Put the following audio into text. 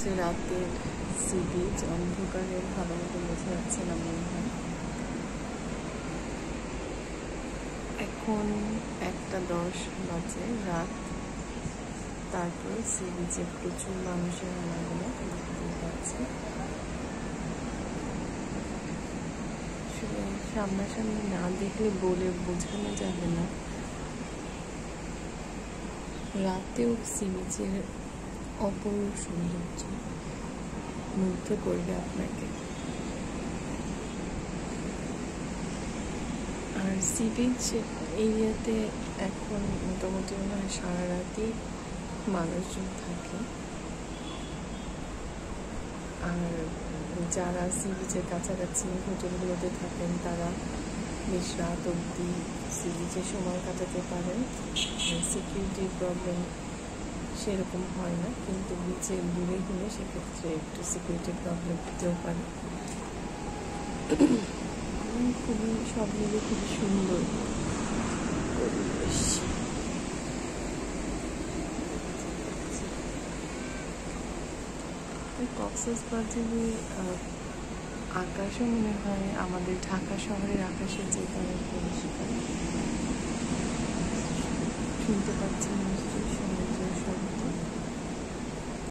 হচ্ছে রাতের sea beach, অন্ধকারে ভালো মতো বোঝা যাচ্ছে না মনে হয়। এখন 1:10 বাজে রাত। তারপরে সি বিচে প্রচুর মানুষের আনাগোনা দেখতে পাচ্ছি। আসলে সামনাসামনি না দেখলে বলে বোঝানো যাবে না। রাতেও সি বিচের অপূর্ব সৌন্দর্য মুগ্ধ করবে আপনাকে। আর সি বিচ এরিয়াতে এখন মোটামুটি মনে হয় সারা রাতই মানুষজন থাকে। আর যারা সি বিচের কাছাকাছি হোটেলগুলোতে থাকেন তারা বেশ রাত অবধি সি বিচে সময় কাটাতে পারেন। সিকিউরিটির প্রবলেম সেরকম হয় না, কিন্তু বিচে দূরে হলে সেক্ষেত্রে একটু সিকিউরিটির প্রবলেম হতেও পারে। খুবই সব মিলে খুবই সুন্দর পরিবেশ। কক্সবাজারে আকাশও মনে হয় আমাদের ঢাকা শহরের আকাশের যে তারা পরিষ্কার। শুনতে পাচ্ছেন